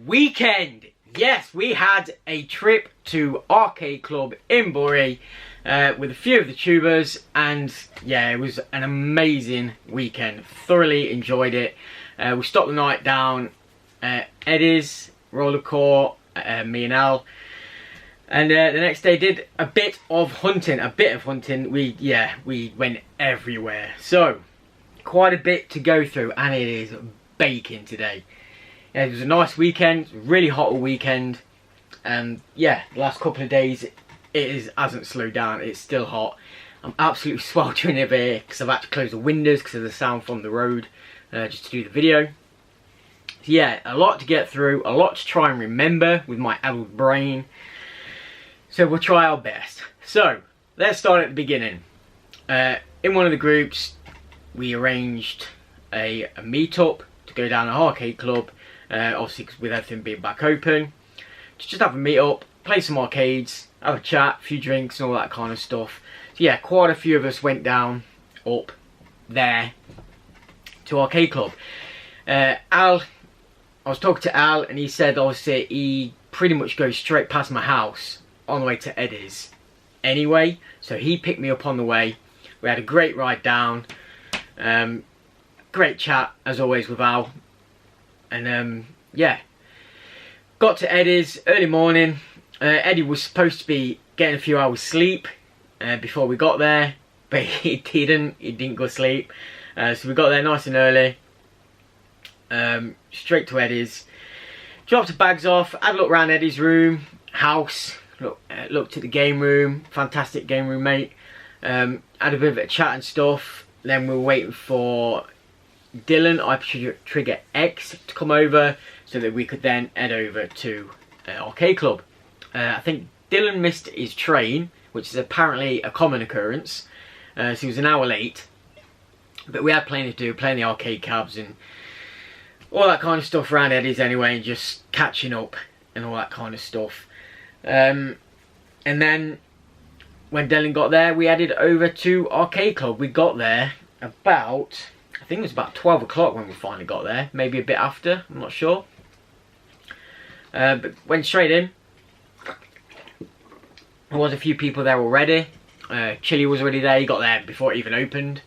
weekend. Yes, we had a trip to Arcade Club in Bury with a few of the tubers, and yeah, it was an amazing weekend. Thoroughly enjoyed it. We stopped the night down at Eddie's, Rollerxcore, me and Al, and the next day did a bit of hunting. We went everywhere. So quite a bit to go through, and it is baking today. Yeah, it was a nice weekend, really hot all weekend, and yeah, the last couple of days hasn't slowed down. It's still hot. I'm absolutely sweltering over here because I've had to close the windows because of the sound from the road, just to do the video. So yeah, a lot to get through, a lot to try and remember with my adult brain. So we'll try our best. So let's start at the beginning. In one of the groups, we arranged a meet-up to go down to Arcade Club, obviously with everything being back open, to just have a meet-up, play some arcades, have a chat, a few drinks and all that kind of stuff. So yeah, quite a few of us went down, up there to Arcade Club. I was talking to Al, and he said obviously he pretty much goes straight past my house on the way to Eddie's anyway, so he picked me up on the way. We had a great ride down, great chat as always with Al, and yeah, got to Eddie's early morning. Eddie was supposed to be getting a few hours sleep before we got there, but he didn't go to sleep, so we got there nice and early, straight to Eddie's, dropped the bags off, had a look around Eddie's house, looked at the game room, fantastic game room, mate. Had a bit of a chat and stuff. Then we were waiting for Dylan, Trigger X, to come over so that we could then head over to Arcade Club. I think Dylan missed his train, which is apparently a common occurrence, so he was an hour late, but we had plenty to do, playing the arcade cabs and all that kind of stuff around Eddie's anyway, and just catching up and all that kind of stuff. And then when Dylan got there, we headed over to Arcade Club. We got there about, I think it was about 12 o'clock when we finally got there, maybe a bit after, I'm not sure. But went straight in. There was a few people there already. Chili was already there, he got there before it even opened.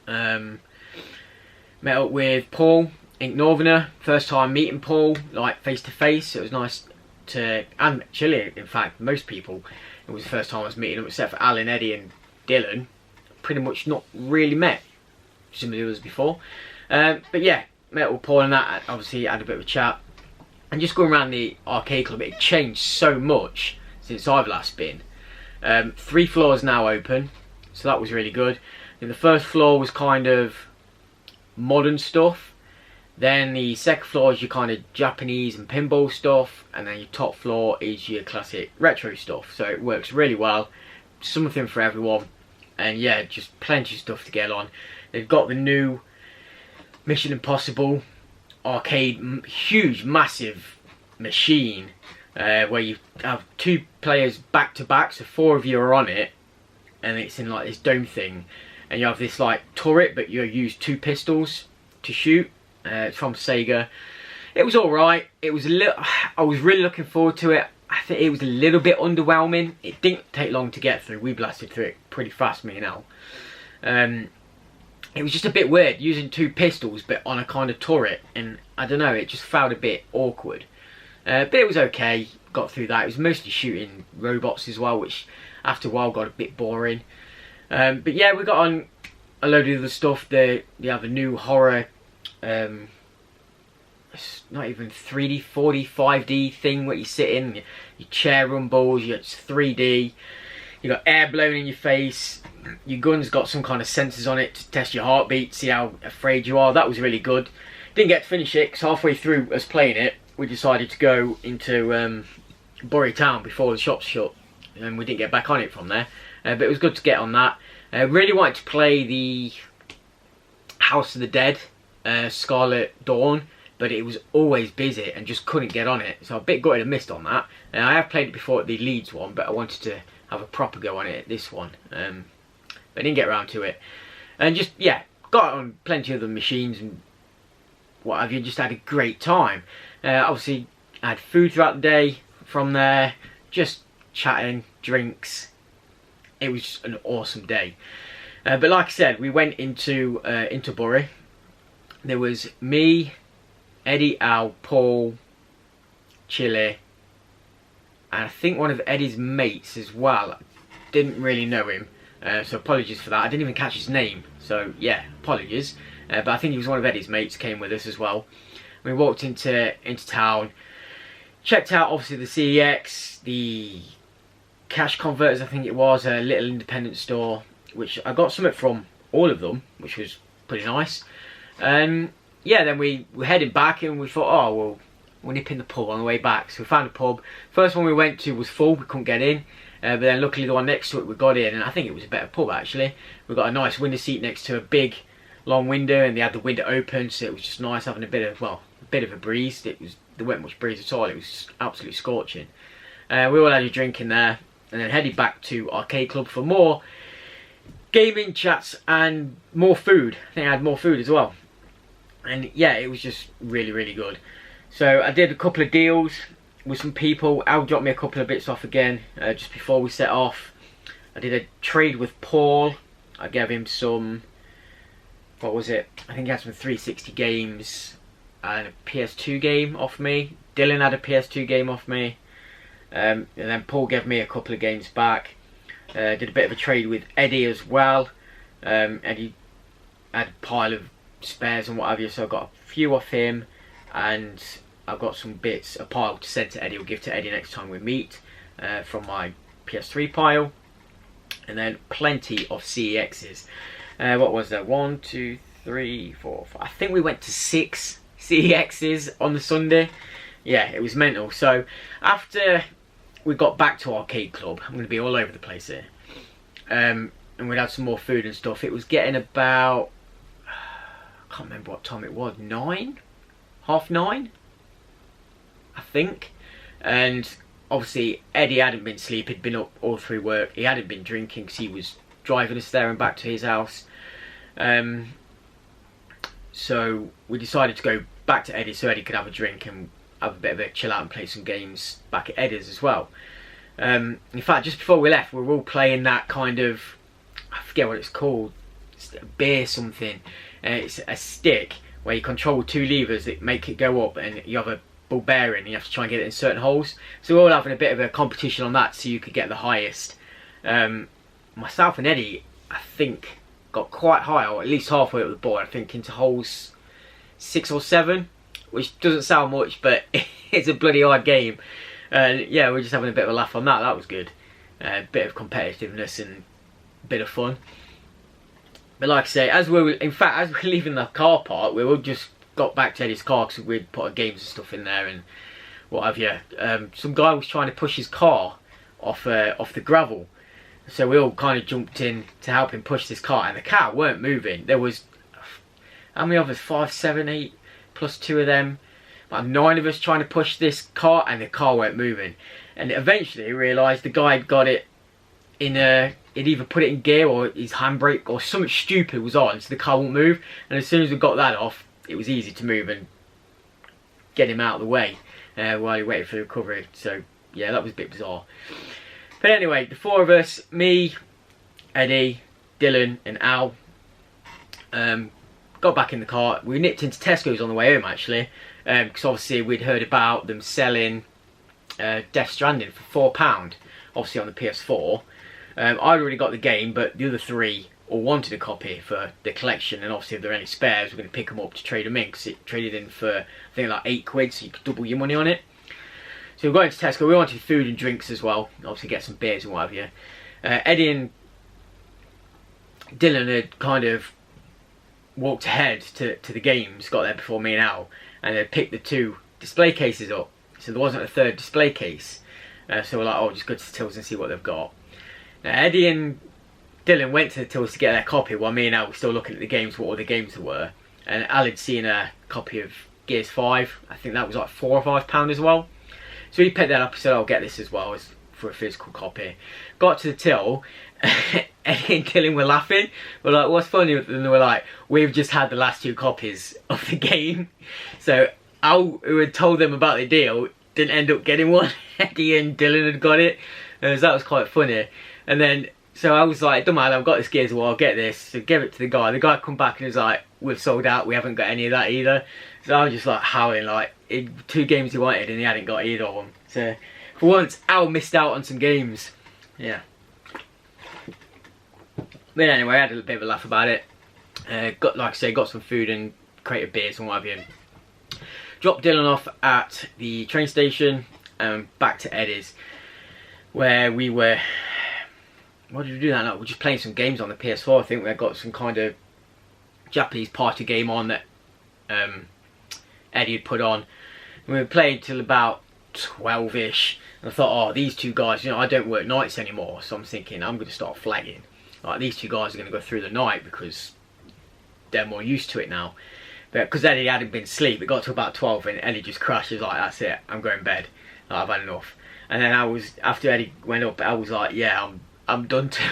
Met up with Paul, Ink Northerner, first time meeting Paul, like face to face. It was nice to, and Chili, in fact, most people, it was the first time I was meeting them, except for Alan, Eddie and Dylan. Pretty much not really met some of the others before. But yeah, met up with Paul and that, obviously had a bit of a chat. And just going around the Arcade Club, it changed so much since I've last been. 3 floors now open, so that was really good. And the first floor was kind of modern stuff. Then the second floor is your kind of Japanese and pinball stuff, and then your top floor is your classic retro stuff. So it works really well, something for everyone, and yeah, just plenty of stuff to get on. They've got the new Mission Impossible arcade, huge, massive machine, where you have 2 players back to back, so 4 of you are on it, and it's in like this dome thing, and you have this like turret, but you use 2 pistols to shoot. It's from Sega. It was alright. It was a little, I was really looking forward to it. I think it was a little bit underwhelming. It didn't take long to get through. We blasted through it pretty fast, me and Al. It was just a bit weird using 2 pistols but on a kind of turret, and I don't know, it just felt a bit awkward. But it was okay, got through that. It was mostly shooting robots as well, which after a while got a bit boring. But yeah, we got on a load of other stuff. They have a new horror, it's not even 3D, 4D, 5D thing where you sit in, your chair rumbles, it's 3D, you got air blowing in your face, your gun's got some kind of sensors on it to test your heartbeat, see how afraid you are. That was really good. Didn't get to finish it because halfway through us playing it, we decided to go into Bury Town before the shops shut, and we didn't get back on it from there. But it was good to get on that. Really wanted to play the House of the Dead, Scarlet Dawn, but it was always busy and just couldn't get on it, so I'm a bit gutted I missed on that. I have played it before at the Leeds one, but I wanted to have a proper go on it at this one, but I didn't get around to it. And just, yeah, got on plenty of the machines and what have you, just had a great time. Obviously, I had food throughout the day from there, just chatting, drinks. It was just an awesome day. But like I said, we went into Bury. There was me, Eddie, Al, Paul, Chile, and I think one of Eddie's mates as well. Didn't really know him, so apologies for that. I didn't even catch his name, so yeah, apologies. But I think he was one of Eddie's mates, came with us as well. We walked into town, checked out obviously the CEX, the cash converters, I think it was, a little independent store, which I got something from all of them, which was pretty nice. Yeah, then we were heading back and we thought, oh, well, we'll nip in the pub on the way back. So we found a pub. First one we went to was full, we couldn't get in. But then luckily the one next to it we got in, and I think it was a better pub actually. We got a nice window seat next to a big, long window, and they had the window open, so it was just nice having a bit of, well, a bit of a breeze. There wasn't much breeze at all, it was just absolutely scorching. We all had a drink in there, and then headed back to Arcade Club for more gaming chats and more food. I think I had more food as well. And yeah, it was just really, really good. So I did a couple of deals with some people. Al dropped me a couple of bits off again just before we set off. I did a trade with Paul. I gave him some, what was it? I think he had some 360 games and a PS2 game off me. Dylan had a PS2 game off me. And then Paul gave me a couple of games back. Did a bit of a trade with Eddie as well. Eddie had a pile of spares and what have you, so I got a few off him, and I've got some bits, a pile to send to Eddie, or give to Eddie next time we meet, from my PS3 pile. And then plenty of CEXs. What was there? 1, 2, 3, 4, 5. I think we went to 6 CEXs on the Sunday. Yeah, it was mental. So after we got back to Arcade Club, I'm going to be all over the place here, and we'd had some more food and stuff. It was getting about, I can't remember what time it was, 9? Half 9? I think. And obviously Eddie hadn't been sleeping, he'd been up all through work. He hadn't been drinking because he was driving us there and back to his house. So we decided to go back to Eddie so Eddie could have a drink and have a bit of a chill out and play some games back at Eddie's as well. In fact, just before we left, we were all playing that kind of, I forget what it's called, it's a beer something. It's a stick where you control 2 levers that make it go up, and you have a ball bearing and you have to try and get it in certain holes. So we're all having a bit of a competition on that so you could get the highest. Myself and Eddie, I think, got quite high, or at least halfway up the board, I think into holes 6 or 7, which doesn't sound much, but it's a bloody hard game. Yeah, we're just having a bit of a laugh on that. That was good. A bit of competitiveness and a bit of fun. But like I say, as we were leaving the car park, we all just got back to Eddie's car because we'd put our games and stuff in there and what have you. Some guy was trying to push his car off the gravel, so we all kind of jumped in to help him push this car, and the car weren't moving. There was, how many of us? 5, 7, 8 plus 2 of them. About 9 of us trying to push this car, and the car weren't moving. And eventually we realised the guy had got it in a, he'd either put it in gear or his handbrake or something stupid was on, so the car won't move. And as soon as we got that off, it was easy to move and get him out of the way while he waited for the recovery. So yeah, that was a bit bizarre. But anyway, the 4 of us, me, Eddie, Dylan and Al, got back in the car. We nipped into Tesco's on the way home actually, because obviously we'd heard about them selling Death Stranding for £4, obviously on the PS4. I'd already got the game, but the other 3 all wanted a copy for the collection, and obviously if there are any spares, we're going to pick them up to trade them in, because it traded in for, I think, like £8, so you could double your money on it. So we got into Tesco. We wanted food and drinks as well, obviously get some beers and what have you. Eddie and Dylan had kind of walked ahead to the games, got there before me and Al, and they picked the 2 display cases up. So there wasn't a 3rd display case. So we're like, oh, just go to the tills and see what they've got. Now Eddie and Dylan went to the tills to get their copy, while me and Al were still looking at the games, what other games there were. And Al had seen a copy of Gears 5. I think that was like £4 or £5 as well. So he picked that up and said, I'll get this as well as for a physical copy. Got to the till, Eddie and Dylan were laughing. We're like, what's funny? And they were like, we've just had the last 2 copies of the game. So Al, who had told them about the deal, didn't end up getting one. Eddie and Dylan had got it. So that was quite funny. And then, so I was like, don't matter, I've got this Gears of War, I'll get this. So give it to the guy. The guy come back and was like, we've sold out, we haven't got any of that either. So I was just like howling, like, 2 games he wanted and he hadn't got either of them. So for once, Al missed out on some games. Yeah. But anyway, I had a bit of a laugh about it. Got, like I say, got some food and created beers and what have you. Dropped Dylan off at the train station and back to Eddie's, where we were. What did we do that night? We were just playing some games on the PS4. I think we had got some kind of Japanese party game on that Eddie had put on. And we played till about 12ish. And I thought, oh, these 2 guys, you know, I don't work nights anymore, so I'm thinking I'm going to start flagging. Like, these 2 guys are going to go through the night because they're more used to it now. But because Eddie hadn't been asleep, it got to about 12 and Eddie just crashed. He was like, that's it, I'm going to bed. Like, I've had enough. And then after Eddie went up, I was like, yeah, I'm done too.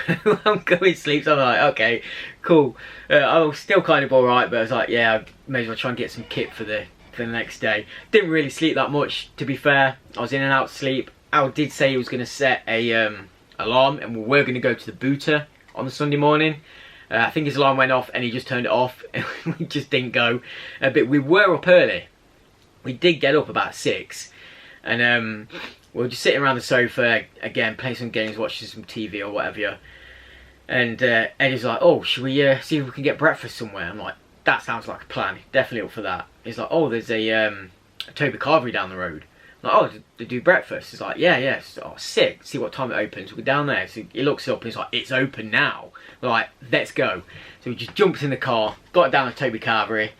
I'm going to sleep. So I'm like, okay, cool. I was still kind of alright, but I was like, yeah, I may as well try and get some kit for the next day. Didn't really sleep that much, to be fair. I was in and out of sleep. Al did say he was going to set a alarm, and we were going to go to the Booter on the Sunday morning. I think his alarm went off and he just turned it off and we just didn't go. But we were up early. We did get up about 6 and we were just sitting around the sofa again, playing some games, watching some TV or whatever. And Eddie's like, oh, should we see if we can get breakfast somewhere? I'm like, that sounds like a plan, definitely up for that. He's like, oh, there's a Toby Carvery down the road. I'm like, oh, they do breakfast? He's like, yeah. Oh, sick. See what time it opens. We're down there. So he looks up and he's like, it's open now. We're like, let's go. So we just jumped in the car, got down to Toby Carvery.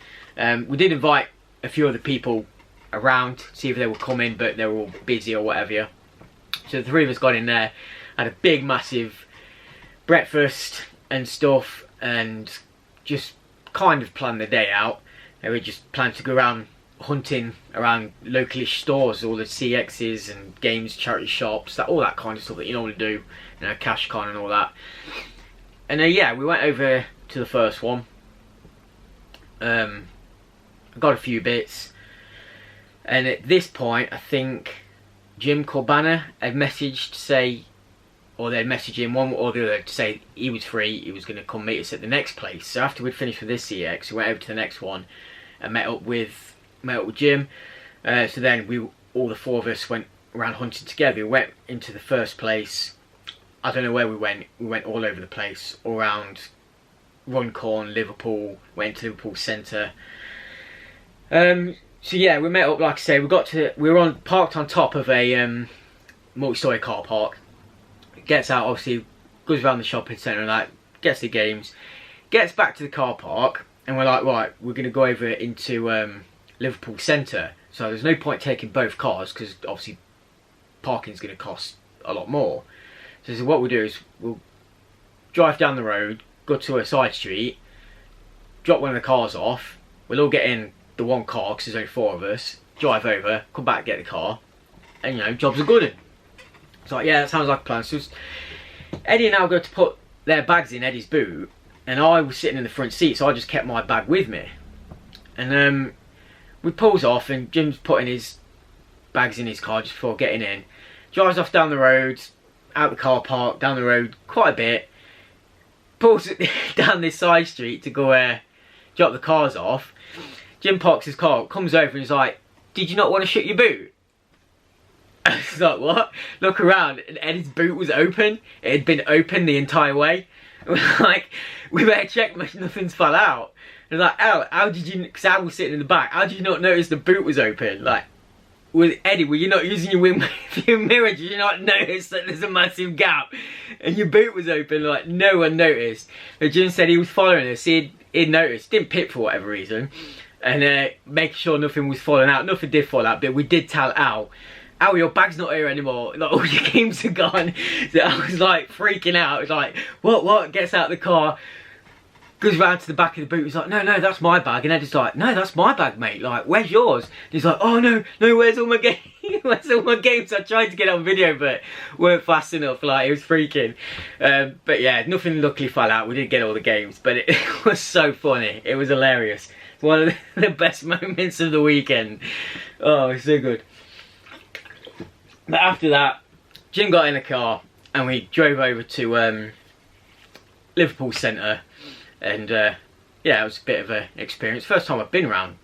We did invite a few other people around to see if they were coming, but they were all busy or whatever. So the 3 of us got in there, had a big, massive breakfast and stuff, and just kind of planned the day out. And we just planned to go around hunting around localish stores, all the CEXs and games, charity shops, all that kind of stuff that you normally do, you know, cash con and all that. And yeah, we went over to the first one. Got a few bits, and at this point, I think Jim Corbana had messaged to say, or they'd messaged him one or the other to say he was free, he was going to come meet us at the next place. So after we'd finished with this CEX, we went over to the next one and met up with Jim. So then all the 4 of us went around hunting together. We went into the first place. I don't know where we went. We went all over the place, all around Runcorn, Liverpool. Went to Liverpool Centre. So yeah, we met up. Like I say, we were parked on top of a multi-storey car park. Gets out, obviously, goes around the shopping centre and that. Gets the games. Gets back to the car park, and we're like, right, we're going to go over into Liverpool Centre. So there's no point taking both cars because obviously parking's going to cost a lot more. So what we'll do is we'll drive down the road, go to a side street, drop one of the cars off. We'll all get in the one car because there's only 4 of us. Drive over, come back, get the car, and you know, jobs are good. It's like, yeah, that sounds like a plan. So Eddie and I go to put their bags in Eddie's boot, and I was sitting in the front seat, so I just kept my bag with me. And we pulls off, and Jim's putting his bags in his car just before getting in. Drives off down the road, out the car park, down the road quite a bit. Pulls down this side street to go drop the cars off. Jim parks his car, comes over and he's like, did you not want to shut your boot? I was like, what? Look around, and Eddie's boot was open. It had been open the entire way. And we're like, we better check nothing's fell out. And like, how did you, because I was sitting in the back, how did you not notice the boot was open? Like, Eddie, were you not using your mirror? Did you not notice that there's a massive gap and your boot was open? Like, no one noticed. But Jim said he was following us. He'd noticed, didn't pit for whatever reason, and making sure nothing was falling out. Nothing did fall out, but we did tell Al, your bag's not here anymore. Like, all your games are gone. So I was like freaking out. I was like, what? Gets out of the car, goes round to the back of the boot. He's like, no, that's my bag. And Eddie's like, no, that's my bag, mate. Like, where's yours? And he's like, oh no, where's all my games? Where's all my games? I tried to get it on video, but weren't fast enough. Like, it was freaking. But yeah, nothing luckily fell out. We didn't get all the games, but it was so funny. It was hilarious. One of the best moments of the weekend. Oh, it's so good. But after that, Jim got in the car and we drove over to Liverpool Centre, and yeah, it was a bit of an experience. First time I've been around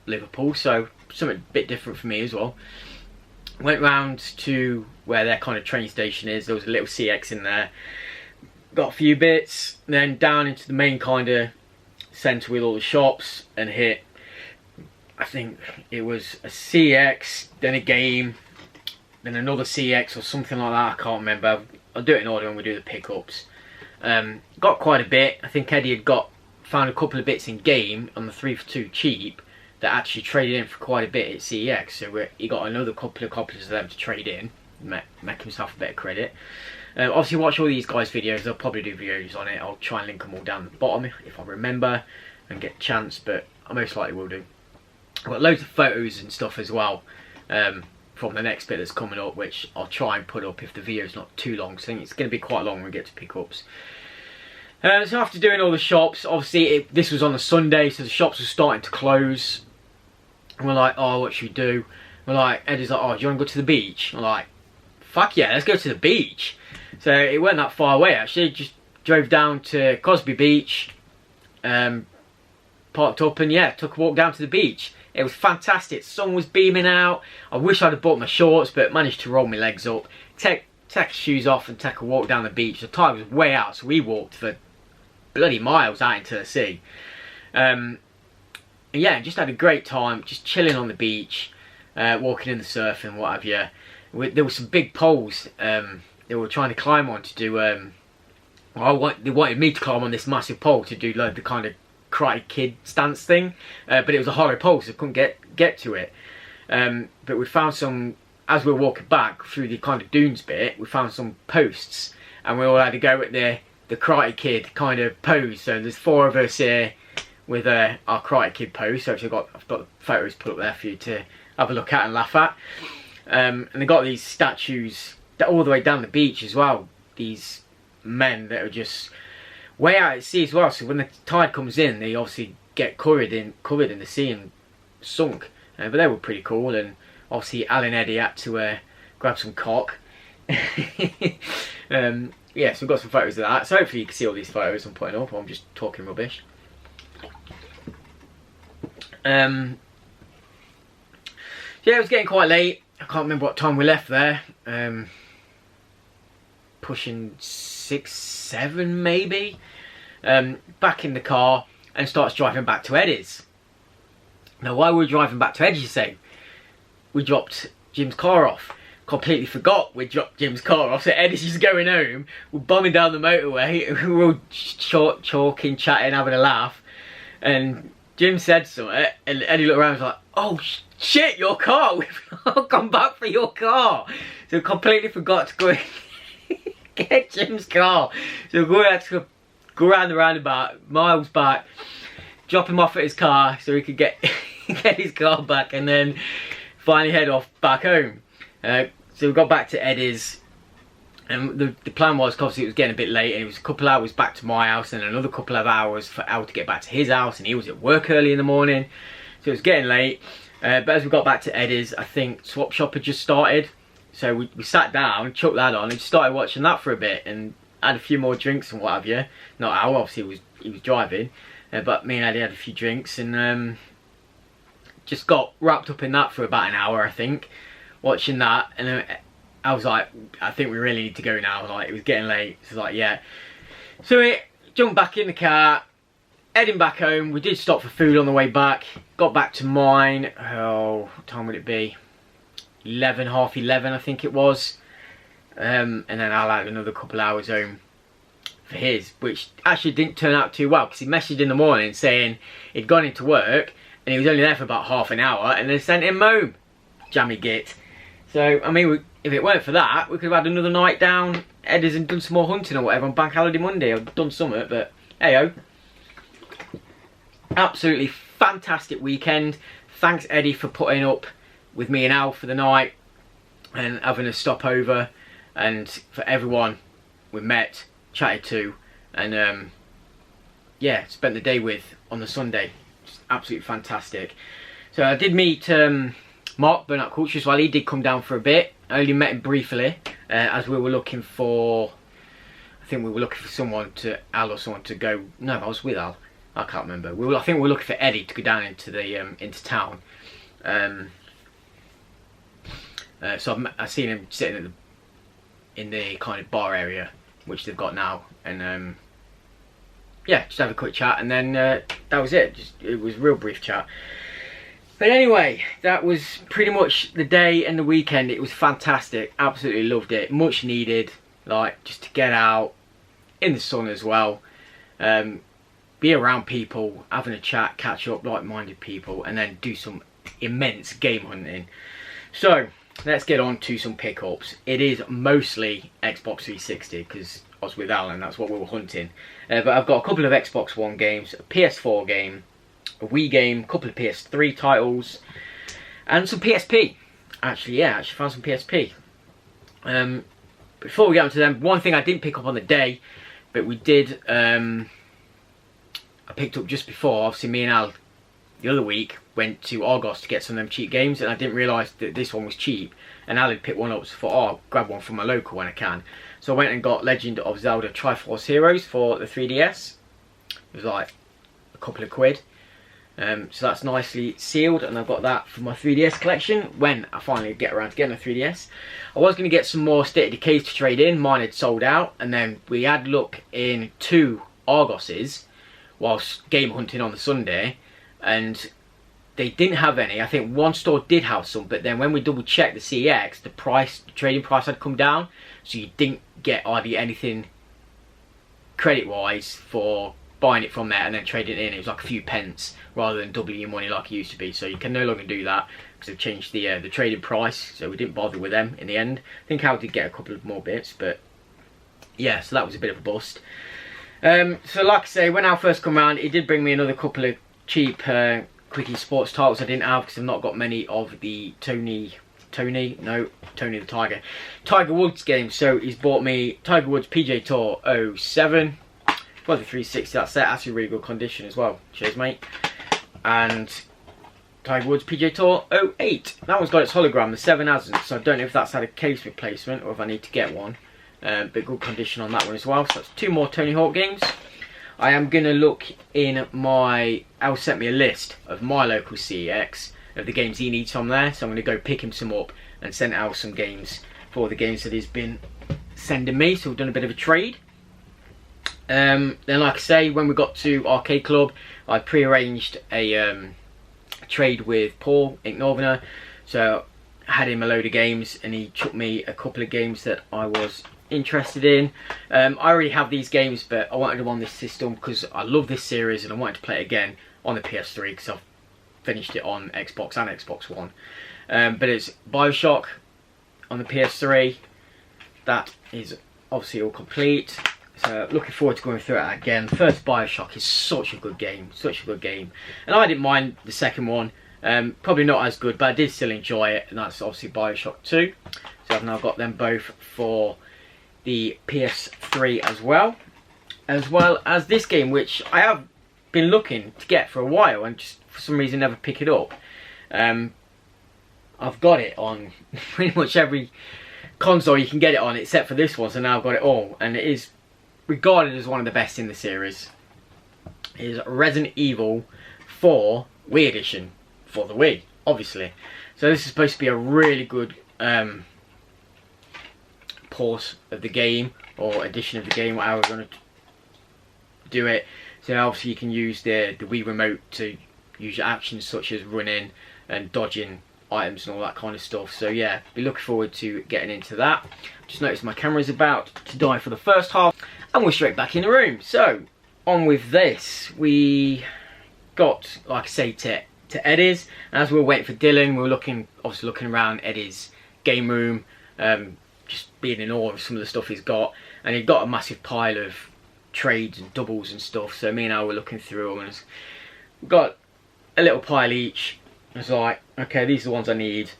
Liverpool, so something a bit different for me as well. Went round to where their kind of train station is. There was a little CEX in there. Got a few bits, then down into the main kind of centre with all the shops, and hit, I think it was a CEX, then a game, then another CEX or something like that. I can't remember. I'll do it in order when we do the pickups. Got quite a bit. I think Eddie had found a couple of bits in game on the 3 for 2 cheap that actually traded in for quite a bit at CEX. So he got another couple of copies of them to trade in, make himself a bit of credit. Obviously watch all these guys' videos. They'll probably do videos on it. I'll try and link them all down the bottom if I remember and get a chance, but I most likely will do. I've got loads of photos and stuff as well from the next bit that's coming up, which I'll try and put up if the video's not too long. So I think it's going to be quite long when we get to pickups. So after doing all the shops, obviously this was on a Sunday, so the shops were starting to close. And we're like, oh, what should we do? We're like, Eddie's like, oh, do you want to go to the beach? I'm like, fuck yeah, let's go to the beach. So it wasn't that far away actually. Just drove down to Cosby Beach, parked up, and yeah, took a walk down to the beach. It was fantastic. The sun was beaming out. I wish I'd have bought my shorts, but managed to roll my legs up, take shoes off and take a walk down the beach. The tide was way out, so we walked for bloody miles out into the sea. And yeah, just had a great time, just chilling on the beach, walking in the surf and what have you. There were some big poles they were trying to climb on to do. They wanted me to climb on this massive pole to do like the kind of Karate Kid stance thing, but it was a hollow pole, so I couldn't get to it. But we found some, as we were walking back through the kind of dunes bit, we found some posts, and we all had to go at the Karate Kid kind of pose. So there's 4 of us here with our Karate Kid pose. So I've got the photos put up there for you to have a look at and laugh at. And they got these statues all the way down the beach as well. These men that are just way out at sea as well. So when the tide comes in, they obviously get covered in the sea and sunk. But they were pretty cool. And obviously Al and Eddie had to grab some cock. Yeah, so we've got some photos of that. So hopefully you can see all these photos I'm putting up. I'm just talking rubbish. Yeah, it was getting quite late. I can't remember what time we left there. Pushing 6, 7 maybe. Back in the car and starts driving back to Eddie's. Now while we were driving back to Eddie's, you say, we dropped Jim's car off. Completely forgot we dropped Jim's car off, so Eddie's just going home. We're bombing down the motorway. We're all talking, chatting, having a laugh. And Jim said something, and Eddie looked around and was like, oh shit, your car! We've not come back for your car! So completely forgot to go get Jim's car. So we had to go around the roundabout, miles back, drop him off at his car so he could get his car back, and then finally head off back home. So we got back to Eddie's, and the plan was, obviously it was getting a bit late, and it was a couple of hours back to my house and another couple of hours for Al to get back to his house, and he was at work early in the morning, so it was getting late. But as we got back to Eddie's, I think Swap Shop had just started, so we sat down, chucked that on and started watching that for a bit and had a few more drinks and what have you. Not Al, obviously he was driving, but me and Eddie had a few drinks and just got wrapped up in that for about an hour, I think, watching that. And then I was like, I think we really need to go now. Like, it was getting late, so I was like, yeah. So we jumped back in the car, heading back home. We did stop for food on the way back. Got back to mine, oh, what time would it be? 11, half 11 I think it was. And then Al had another couple hours home for his, which actually didn't turn out too well, because he messaged in the morning saying he'd gone into work and he was only there for about half an hour, and then sent him home. Jammy git. So, I mean, if it weren't for that, we could have had another night down Eddie's and done some more hunting or whatever on Bank Holiday Monday. I've done something, but hey-ho. Absolutely fantastic weekend. Thanks, Eddie, for putting up with me and Al for the night and having a stopover, and for everyone we met, chatted to, and yeah, spent the day with on the Sunday. Just absolutely fantastic. So I did meet Mark, Burnout Culture, as well. He did come down for a bit. I only met him briefly, as we were looking for, I think we were looking for someone to, Al or someone to go, no, I was with Al, I can't remember. I think we were looking for Eddie to go down into the, into town. So I've seen him sitting in the kind of bar area, which they've got now, and yeah, just have a quick chat, and then that was it. It was a real brief chat. But anyway, that was pretty much the day and the weekend. It was fantastic. Absolutely loved it. Much needed. Like, just to get out in the sun as well. Be around people, having a chat, catch up, like-minded people, and then do some immense game hunting. So, let's get on to some pickups. It is mostly Xbox 360, because I was with Alan, that's what we were hunting. But I've got a couple of Xbox One games, a PS4 game, a Wii game, a couple of PS3 titles, and some PSP. Actually found some PSP. Before we get onto them, one thing I didn't pick up on the day, but we did, I picked up just before. Obviously me and Al, the other week, went to Argos to get some of them cheap games, and I didn't realise that this one was cheap, and Al had picked one up, so I thought, oh, I'll grab one from my local when I can. So I went and got Legend of Zelda Triforce Heroes for the 3DS. It was like a couple of quid. So that's nicely sealed, and I've got that for my 3DS collection when I finally get around to getting a 3DS. I was going to get some more State of Decays to trade in. Mine had sold out, and then we had a look in 2 Argoses whilst game hunting on the Sunday, and they didn't have any. I think one store did have some, but then when we double checked the CEX, the trading price had come down, so you didn't get hardly anything credit wise for buying it from there and then trading it in. It was like a few pence rather than doubling your money like it used to be. So you can no longer do that because they've changed the trading price. So we didn't bother with them in the end. I think Al did get a couple of more bits, but yeah, so that was a bit of a bust. So like I say, when Al first come around, he did bring me another couple of cheap quickie sports titles I didn't have because I've not got many of the Tony the Tiger Woods games. So he's bought me Tiger Woods PJ Tour 07. Well, the 360, that's actually really good condition as well. Cheers, mate. And Tiger Woods PJ Tour 08. That one's got its hologram, the 7 hasn't, so I don't know if that's had a case replacement or if I need to get one. But good condition on that one as well. So that's 2 more Tony Hawk games. I am going to look in my... Al sent me a list of my local CEX of the games he needs on there, so I'm going to go pick him some up and send Al some games for the games that he's been sending me. So we've done a bit of a trade. Then like I say, when we got to Arcade Club, I pre-arranged a trade with Paul, Ink Northerner. So I had him a load of games and he took me a couple of games that I was interested in. I already have these games, but I wanted them on this system because I love this series and I wanted to play it again on the PS3 because I've finished it on Xbox and Xbox One. But it's BioShock on the PS3. That is obviously all complete. So looking forward to going through it again. The first BioShock is such a good game, and I didn't mind the second one. Probably not as good, but I did still enjoy it, and that's obviously BioShock 2. So I've now got them both for the PS3 as well as this game, which I have been looking to get for a while and just for some reason never pick it up. I've got it on pretty much every console you can get it on except for this one, so now I've got it all, and it is regarded as one of the best in the series. It is Resident Evil 4 Wii Edition for the Wii, obviously. So this is supposed to be a really good port of the game, or edition of the game, however we're going to do it. So obviously you can use the Wii remote to use your actions such as running and dodging items and all that kind of stuff. So yeah, be looking forward to getting into that. Just noticed my camera is about to die for the first half, and we're straight back in the room. So on with this, we got, like I say, to Eddie's, and as we were waiting for Dylan, we were obviously looking around Eddie's game room, just being in awe of some of the stuff he's got, and he'd got a massive pile of trades and doubles and stuff. So me and I were looking through them, and we got a little pile each. I was like, okay, these are the ones I need.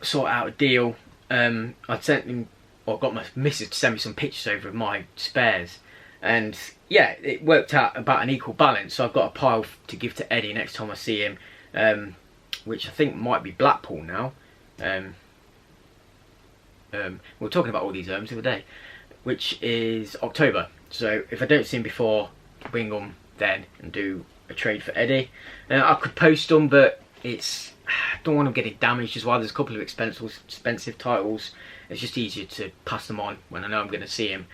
Sort out a deal. I'd sent him, or got my missus to send me some pictures over of my spares, and yeah, it worked out about an equal balance. So I've got a pile to give to Eddie next time I see him, which I think might be Blackpool now. We're talking about all these the other day, which is October. So if I don't see him before, bring them then and do a trade for Eddie. I could post them, but I don't want them getting damaged as well. There's a couple of expensive titles. It's just easier to pass them on when I know I'm going to see him.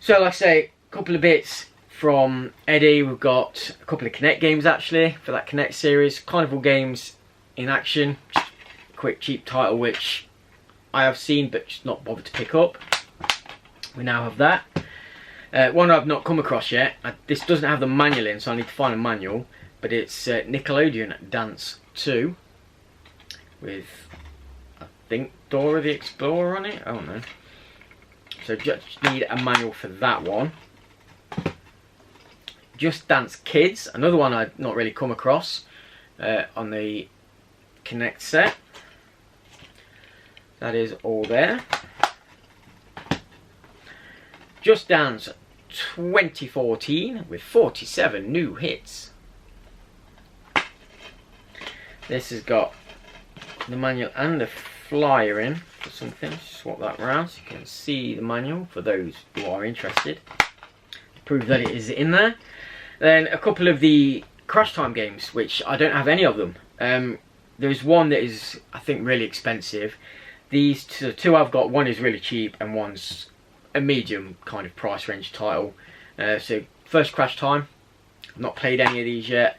So like I say, a couple of bits from Eddie. We've got a couple of Connect games actually for that Connect series. Carnival Games in Action, just a quick cheap title which I have seen but just not bothered to pick up. We now have that. One I've not come across yet. This doesn't have the manual in, so I need to find a manual. But it's Nickelodeon Dance 2 with, I think, Dora the Explorer on it. I don't know. So just need a manual for that one. Just Dance Kids, another one I've not really come across on the Connect set. That is all there. Just Dance 2014 with 47 new hits. This has got the manual and a flyer in for something. Swap that around so you can see the manual for those who are interested. Prove that it is in there. Then a couple of the Crash Time games, which I don't have any of them. There's one that is, I think, really expensive. These two I've got, one is really cheap and one's a medium kind of price range title. So first Crash Time, I've not played any of these yet.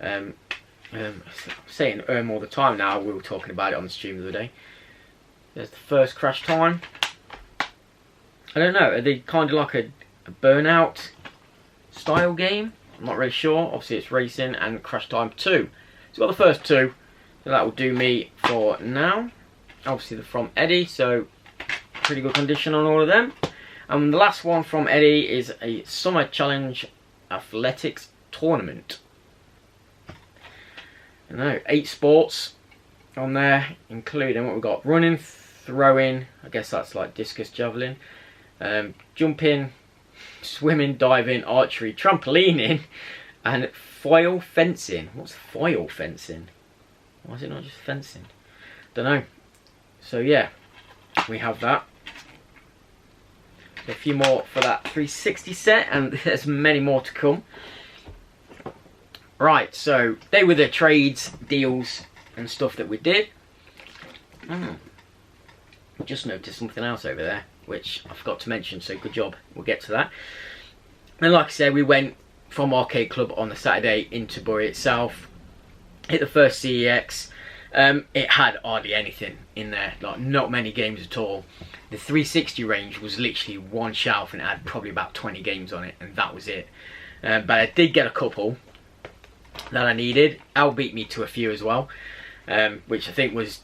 I'm saying all the time now. We were talking about it on the stream the other day. There's the first Crash Time. I don't know, are they kind of like a Burnout style game? I'm not really sure. Obviously it's racing and Crash Time 2. So got the first two, so that will do me for now. Obviously they're from Eddie, so pretty good condition on all of them. And the last one from Eddie is a Summer Challenge Athletics Tournament. I know, 8 sports on there, including what we've got: running, throwing, I guess that's like discus, javelin, jumping, swimming, diving, archery, trampolining, and foil fencing. What's foil fencing? Why is it not just fencing? Don't know. So yeah, we have that. A few more for that 360 set, and there's many more to come. Right, so they were the trades, deals, and stuff that we did. Just noticed something else over there, which I forgot to mention, so good job. We'll get to that. And like I said, we went from Arcade Club on the Saturday into Bury itself. Hit the first CEX. It had hardly anything in there, like not many games at all. The 360 range was literally one shelf and it had probably about 20 games on it, and that was it. But I did get a couple that I needed. Al beat me to a few as well, which I think was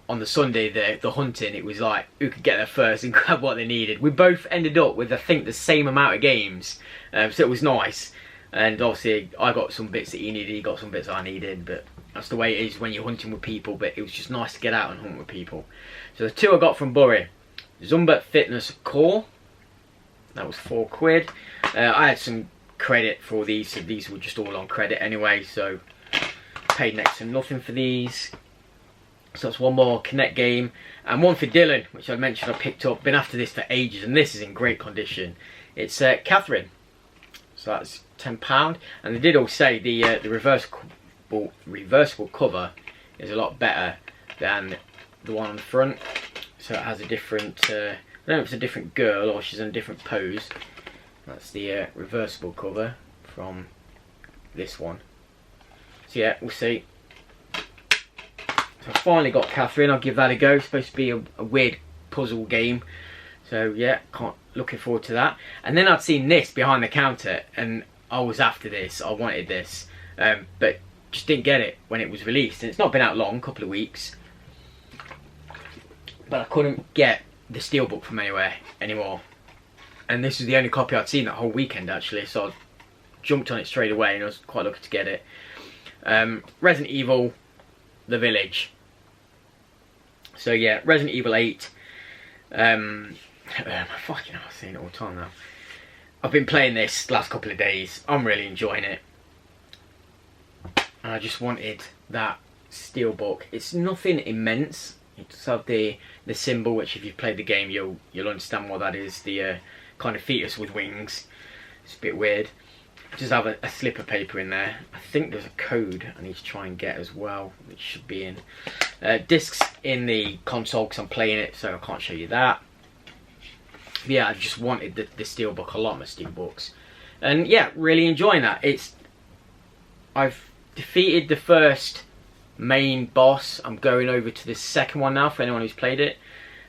on the Sunday, the hunting. It was like who could get there first and grab what they needed. We both ended up with, I think, the same amount of games, so it was nice. And obviously I got some bits that he needed, he got some bits I needed, but that's the way it is when you're hunting with people. But it was just nice to get out and hunt with people. So the two I got from Bury: Zumba Fitness Core, that was £4. I had some credit for these, so these were just all on credit anyway, so paid next to nothing for these. So that's one more Connect game, and one for Dylan, which I mentioned I picked up. Been after this for ages, and this is in great condition. It's Catherine, so that's £10. And they did all say the reversible cover is a lot better than the one on the front. So it has a different, I don't know if it's a different girl or she's in a different pose. That's the reversible cover from this one. So yeah, we'll see. So I finally got Catherine. I'll give that a go. It's supposed to be a weird puzzle game. So yeah, looking forward to that. And then I'd seen this behind the counter, and I was after this. I wanted this, but just didn't get it when it was released. And it's not been out long, a couple of weeks. But I couldn't get the steelbook from anymore. And this is the only copy I'd seen that whole weekend actually, so I jumped on it straight away and I was quite lucky to get it. Resident Evil, The Village. So yeah, Resident Evil 8. Fucking hell, I'm saying it all the time now. I've been playing this last couple of days. I'm really enjoying it. And I just wanted that steelbook. It's nothing immense. You just have the symbol, which if you've played the game, you'll understand what that is. The kind of fetus with wings. It's a bit weird. Just have a slip of paper in there. I think there's a code I need to try and get as well, which should be in. Discs in the console because I'm playing it, so I can't show you that. But yeah, I just wanted the steelbook. I like my steelbooks, and yeah, really enjoying that. I've defeated the first main boss. I'm going over to the second one now for anyone who's played it,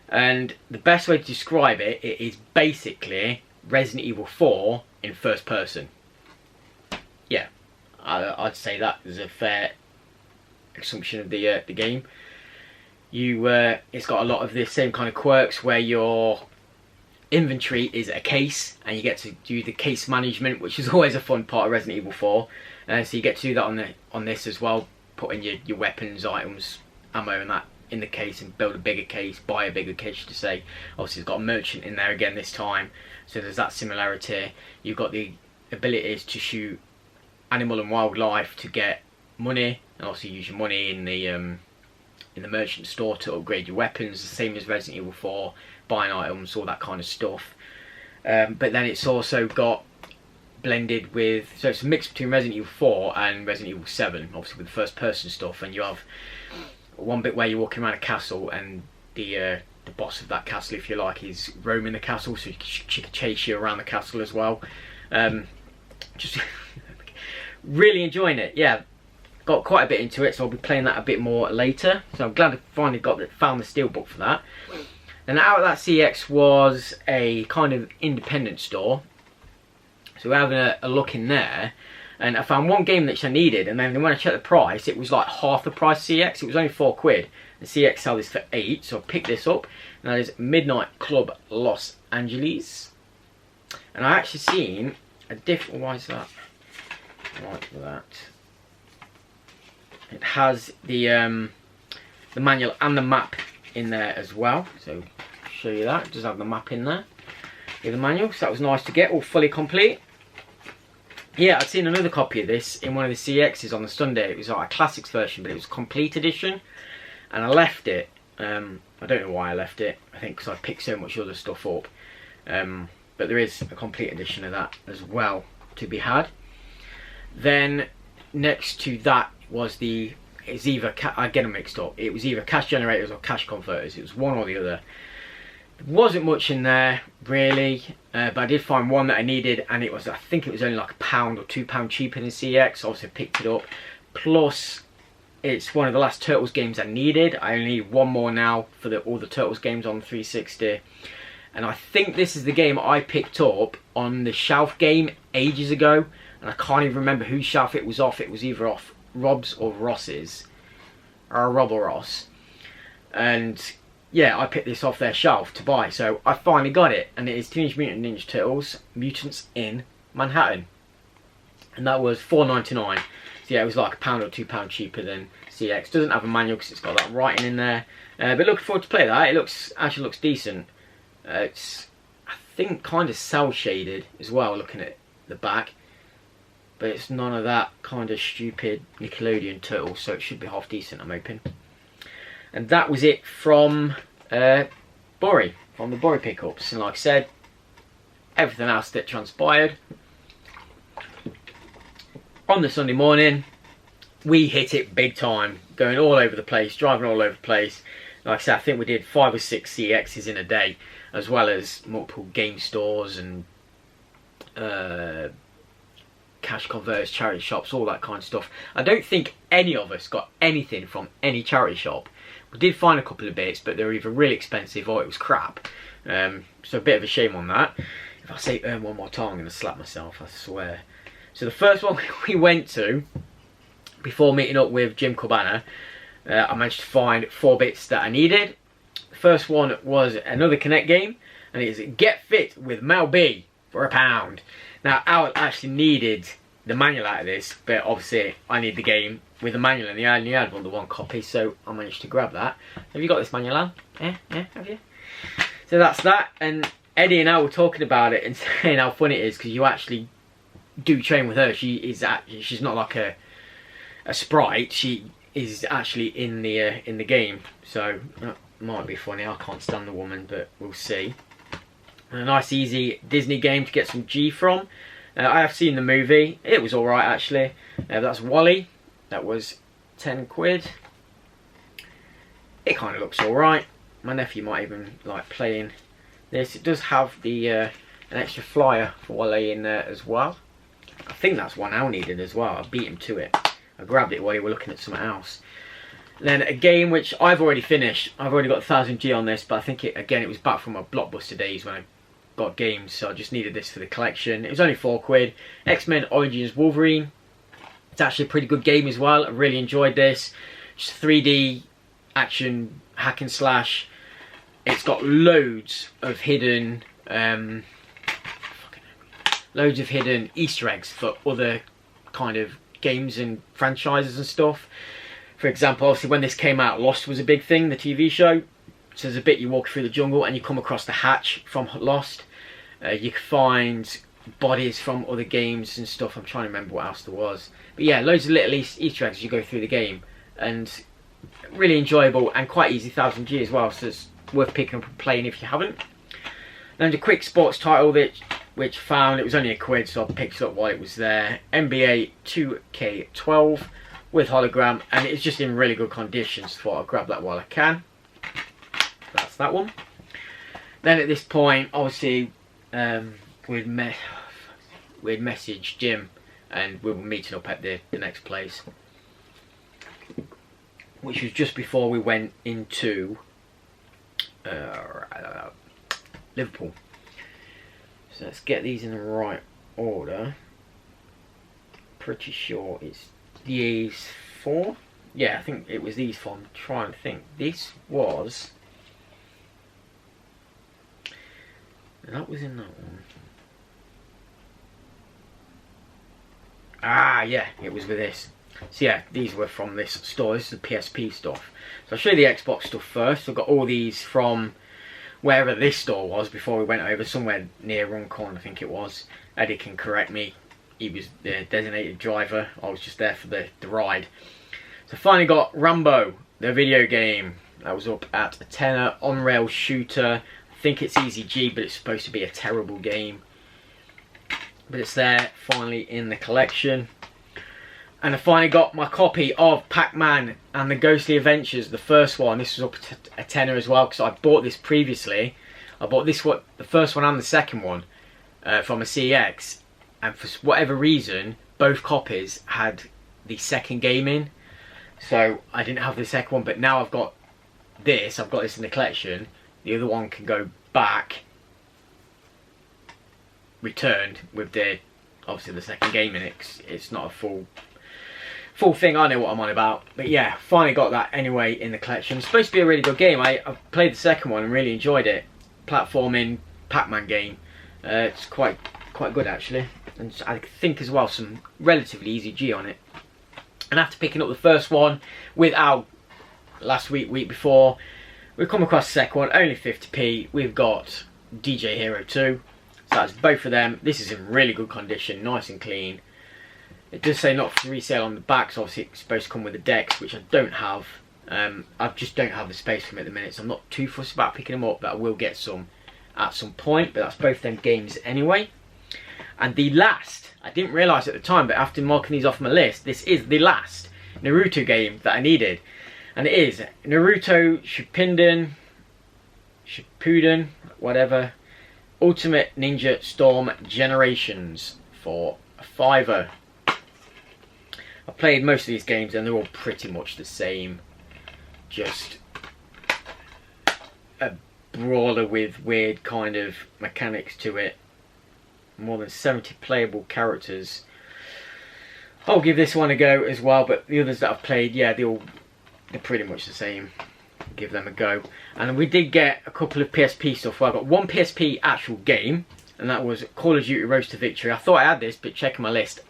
and the best way to describe it is basically Resident Evil 4 in first person. Yeah, I'd say that is a fair assumption of the game. It's got a lot of the same kind of quirks where your inventory is a case and you get to do the case management, which is always a fun part of Resident Evil 4. So you get to do that on this as well, putting your weapons, items, ammo and that in the case and build a bigger case, buy a bigger case to say. Obviously it's got a merchant in there again this time, so there's that similarity. You've got the abilities to shoot animal and wildlife to get money, and also use your money in the merchant store to upgrade your weapons, the same as Resident Evil 4, buying items, all that kind of stuff. But then it's also got blended with, so it's a mix between Resident Evil 4 and Resident Evil 7, obviously with the first person stuff, and you have one bit where you're walking around a castle and the boss of that castle, if you like, is roaming the castle, so she can chase you around the castle as well. Just really enjoying it. Yeah, got quite a bit into it, so I'll be playing that a bit more later. So I'm glad I finally found the steelbook for that. And out of that CEX was a kind of independent store, so we're having a look in there, and I found one game that I needed, and then when I checked the price, it was like half the price CEX. It was only £4. The CEX sell this for £8, so I picked this up, and that is Midnight Club Los Angeles. And I actually seen a different. Why is that? Right for that. It has the manual and the map in there as well, so I'll show you that. It does have the map in there with the manual, so that was nice to get, all fully complete. Yeah, I'd seen another copy of this in one of the CEXs on the Sunday. It was like a classics version, but it was a complete edition, and I left it. I don't know why I left it. I think because I picked so much other stuff up. But there is a complete edition of that as well to be had. Then next to that was it's either, I get them mixed up, it was either cash generators or cash converters. It was one or the other. There wasn't much in there really, but I did find one that I needed, and it was, I think it was only like £1 or £2 cheaper than CEX. Obviously picked it up. Plus it's one of the last Turtles games I needed. I only need one more now for all the Turtles games on 360. And I think this is the game I picked up on the shelf game ages ago, and I can't even remember whose shelf it was off. It was either off Rob's or Ross's, or Rob or Ross. And yeah, I picked this off their shelf to buy, so I finally got it, and it is Teenage Mutant Ninja Turtles Mutants in Manhattan, and that was £4.99. So yeah, it was like £1 or £2 cheaper than CEX. Doesn't have a manual because it's got that writing in there, but looking forward to play that. It actually looks decent. It's, I think, kind of cell shaded as well, looking at the back, but it's none of that kind of stupid Nickelodeon Turtles, so it should be half decent, I'm hoping. And that was it from Bury, from the Bury pickups. And like I said, everything else that transpired on the Sunday morning, we hit it big time, going all over the place, driving all over the place. Like I said, I think we did 5 or 6 CEXs in a day, as well as multiple game stores and cash converters, charity shops, all that kind of stuff. I don't think any of us got anything from any charity shop. We did find a couple of bits, but they were either really expensive or it was crap. So a bit of a shame on that. If I say one more time, I'm going to slap myself, I swear. So the first one we went to, before meeting up with Jim Corbana, I managed to find 4 bits that I needed. The first one was another Kinect game, and it is Get Fit with Mel B for £1. Now, Al actually needed the manual out of this, but obviously I need the game with the manual, and he only had one copy, so I managed to grab that. Have you got this manual, Al? Yeah, have you? So that's that, and Eddie and I were talking about it and saying how funny it is because you actually do train with her. She's not like a sprite. She is actually in the game. So that might be funny. I can't stand the woman, but we'll see. And a nice easy Disney game to get some G from. I have seen the movie. It was alright actually. That's Wally. That was 10 quid. It kind of looks alright. My nephew might even like playing this. It does have the an extra flyer for Wally in there as well. I think that's one Al needed as well. I beat him to it. I grabbed it while you were looking at something else. Then a game which I've already finished. I've already got 1000 G on this, but I think it was back from my Blockbuster days when I got games, so I just needed this for the collection. It was only 4 quid. X-Men Origins Wolverine. It's actually a pretty good game as well. I really enjoyed this. Just 3D action hack and slash. It's got loads of hidden Easter eggs for other kind of games and franchises and stuff. For example, obviously when this came out, Lost was a big thing, the TV show. So there's a bit you walk through the jungle and you come across the hatch from Lost. You can find bodies from other games and stuff. I'm trying to remember what else there was. But yeah, loads of little Easter eggs as you go through the game. And really enjoyable and quite easy 1000 G as well. So it's worth picking up and playing if you haven't. Then the quick sports title which found, it was only a quid, so I picked it up while it was there. NBA 2K12 with hologram, and it's just in really good condition, so I thought I'd grab that while I can. That's that one. Then at this point, obviously, we'd message Jim, and we were meeting up at the next place, which was just before we went into Liverpool. So let's get these in the right order. Pretty sure it's these 4. Yeah, I think it was these 4. I'm trying to think. This was... that was in that one. Ah, yeah, it was with this. So yeah, these were from this store. This is the PSP stuff. So I'll show you the Xbox stuff first. I've got all these from wherever this store was before we went over, somewhere near Runcorn I think it was. Eddie can correct me. He was the designated driver. I was just there for the ride. So finally got Rambo, the video game. That was up at a tenner. On-rail shooter. I think it's Easy G, but it's supposed to be a terrible game. But it's there, finally in the collection. And I finally got my copy of Pac-Man and the Ghostly Adventures, the first one. This was up at a tenner as well, because I bought this previously. I bought this one, the first one and the second one, from a CEX. And for whatever reason, both copies had the second game in. So I didn't have the second one, but now I've got this in the collection. The other one can go back, returned with the, obviously the second game in it. It's not a full thing, I know what I'm on about. But yeah, finally got that anyway in the collection. It's supposed to be a really good game. I've played the second one and really enjoyed it. Platforming Pac-Man game. It's quite good actually. And I think as well some relatively easy G on it. And after picking up the first one with Al last week before, we've come across the second one, only 50p. We've got DJ Hero 2. So that's both of them. This is in really good condition, nice and clean. It does say not for resale on the back, so obviously it's supposed to come with the decks, which I don't have. I just don't have the space for them at the minute, so I'm not too fussed about picking them up, but I will get some at some point. But that's both them games anyway. And the last, I didn't realise at the time, but after marking these off my list, this is the last Naruto game that I needed. And it is Naruto Shippuden, whatever, Ultimate Ninja Storm Generations for a £5. I played most of these games and they're all pretty much the same. Just a brawler with weird kind of mechanics to it. More than 70 playable characters. I'll give this one a go as well, but the others that I've played, yeah, they're pretty much the same. Give them a go. And we did get a couple of PSP stuff. Well, I got one PSP actual game, and that was Call of Duty Road to Victory. I thought I had this, but checking my list,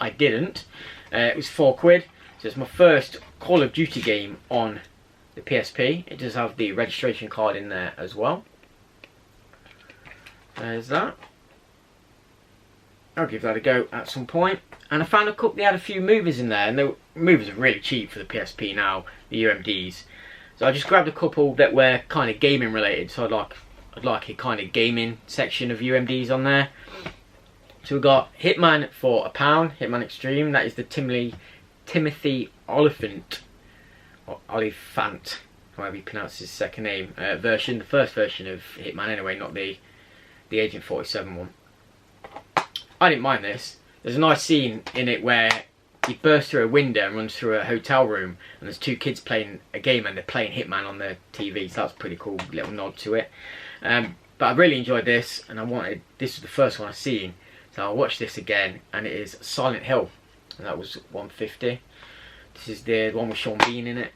I didn't. It was £4, so it's my first Call of Duty game on the PSP. It does have the registration card in there as well. There's that. I'll give that a go at some point. And I found a couple, they had a few movies in there, and the movies are really cheap for the PSP now, the UMDs. So I just grabbed a couple that were kind of gaming related, so I'd like a kind of gaming section of UMDs on there. So we've got Hitman for £1, Hitman Extreme, that is the Timothy Oliphant, or Oliphant, however you pronounce his second name, version, the first version of Hitman anyway, not the Agent 47 one. I didn't mind this. There's a nice scene in it where he bursts through a window and runs through a hotel room, and there's two kids playing a game and they're playing Hitman on the TV, so that's a pretty cool little nod to it. But I really enjoyed this, and this was the first one I've seen, so I'll watch this again, and it is Silent Hill, and that was £1.50. This is the one with Sean Bean in it.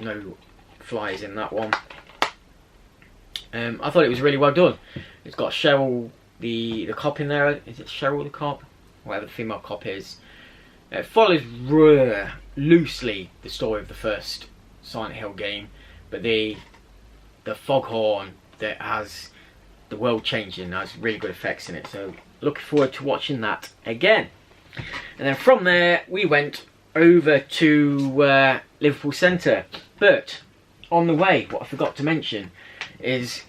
No flies in that one. I thought it was really well done. It's got Cheryl the cop in there. Is it Cheryl the cop? Whatever the female cop is. It follows loosely the story of the first Silent Hill game, but the foghorn that has the world changing has really good effects in it, so looking forward to watching that again. And then from there we went over to Liverpool Centre, but on the way what I forgot to mention is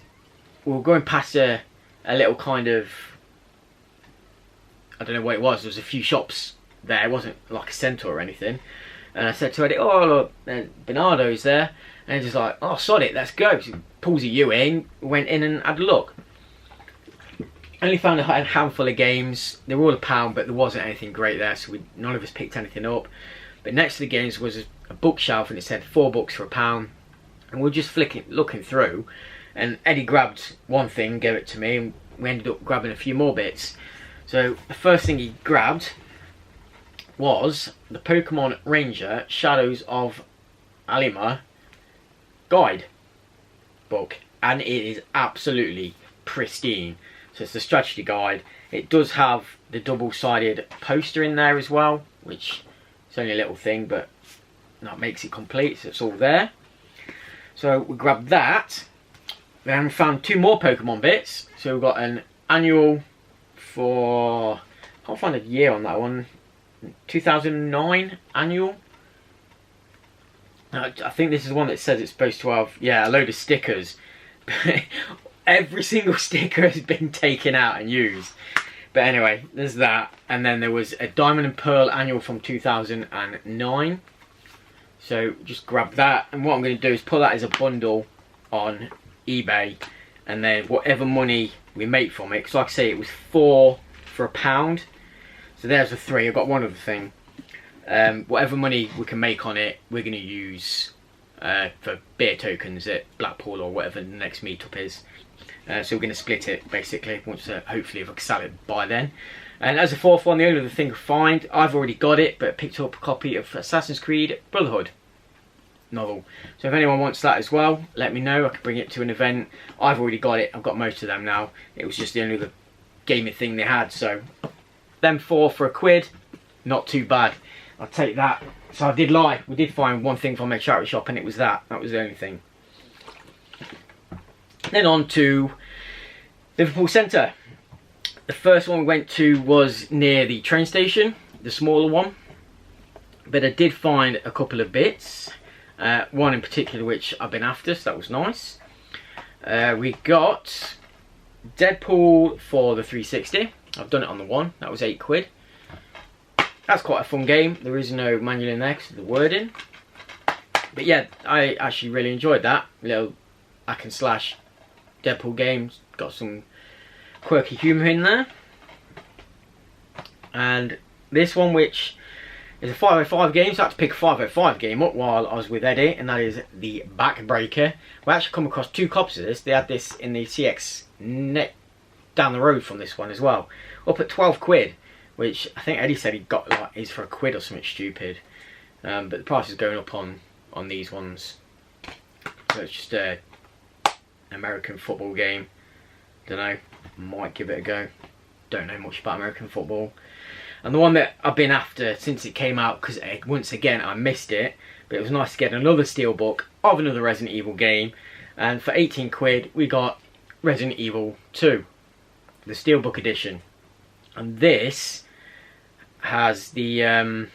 we were going past a little kind of, I don't know what it was, there was a few shops there, it wasn't like a centre or anything, and I said to Eddie, oh look, Bernardo's there, and he's just like, oh sod it, let's go. So he pulls a U in, went in and had a look. Only found a handful of games, they were all £1, but there wasn't anything great there, so none of us picked anything up. But next to the games was a bookshelf, and it said 4 books for £1, and we were just looking through, and Eddie grabbed one thing, gave it to me, and we ended up grabbing a few more bits. So the first thing he grabbed was the Pokemon Ranger Shadows of Alima guide book, and it is absolutely pristine. So it's the strategy guide. It does have the double-sided poster in there as well, which is only a little thing, but that makes it complete, so it's all there. So we grabbed that. Then we found 2 more Pokemon bits. So we've got an annual for, I can't find a year on that one, 2009 annual. I think this is one that says it's supposed to have, yeah, a load of stickers. Every single sticker has been taken out and used. But anyway, there's that. And then there was a Diamond and Pearl annual from 2009. So just grab that. And what I'm going to do is put that as a bundle on eBay. And then whatever money we make from it, because like I say, it was 4 for £1. So there's the 3. I've got one other thing. Whatever money we can make on it, we're going to use for beer tokens at Blackpool or whatever the next meetup is. So we're going to split it basically, once hopefully if I can sell it by then. And as a 4th one, the only other thing I find, I've already got it, but picked up a copy of Assassin's Creed Brotherhood novel. So if anyone wants that as well, let me know. I can bring it to an event. I've already got it. I've got most of them now. It was just the only other gaming thing they had. So them 4 for £1, not too bad. I'll take that. So I did lie. We did find one thing from a charity shop, and it was that. That was the only thing. Then on to Liverpool Centre. The first one we went to was near the train station, the smaller one. But I did find a couple of bits. One in particular which I've been after, so that was nice. We got Deadpool for the 360. I've done it on the one. That was £8. That's quite a fun game. There is no manual in there because of the wording. But yeah, I actually really enjoyed that. Little hack and slash Deadpool games. Got some quirky humour in there. And this one, which is a 505 game, so I had to pick a 505 game up while I was with Eddie, and that is the Backbreaker. We actually come across 2 copies of this. They had this in the CEX net down the road from this one as well. Up at £12. Which I think Eddie said he got like is for £1 or something stupid, but the price is going up on these ones. So it's just a American football game. Don't know, might give it a go. Don't know much about American football. And the one that I've been after since it came out, because once again I missed it, but it was nice to get another steelbook of another Resident Evil game. And for £18 we got Resident Evil 2. the Steelbook edition. And this has the, in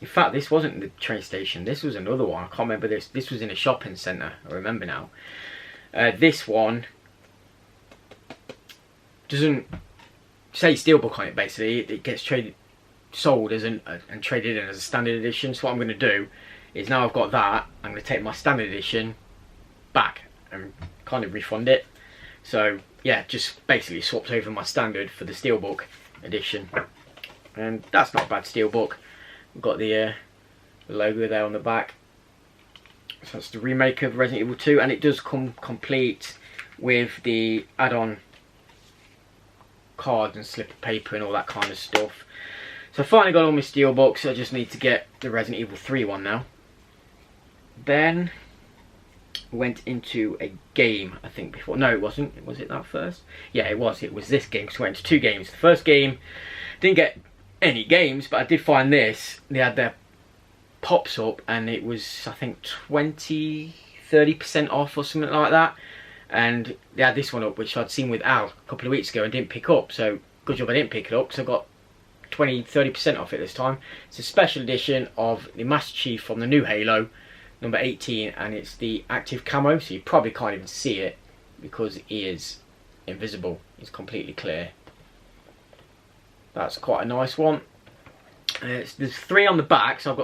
fact this wasn't the train station, this was another one, I can't remember this. This was in a shopping centre, I remember now. This one doesn't say Steelbook on it basically, it gets sold as and traded in as a standard edition. So what I'm going to do is, now I've got that, I'm going to take my standard edition back and kind of refund it. So yeah, just basically swapped over my standard for the Steelbook edition, and that's not a bad Steelbook. We've got the logo there on the back. So that's the remake of Resident Evil 2, and it does come complete with the add-on cards and slip of paper and all that kind of stuff. So I finally got all my Steelbooks. I just need to get the Resident Evil 3 one now. Then went into a game, I think before. No, it wasn't. Was it that first? Yeah, it was. It was this game. So I went to 2 games. The first game, didn't get any games, but I did find this. They had their pops up, and it was, I think, 20-30% off or something like that. And they had this one up, which I'd seen with Al a couple of weeks ago and didn't pick up. So good job I didn't pick it up, because I got 20-30% off it this time. It's a special edition of the Master Chief from the new Halo, number 18, and it's the active camo, so you probably can't even see it because he is invisible. He's completely clear. That's quite a nice one. There's 3 on the back, so I've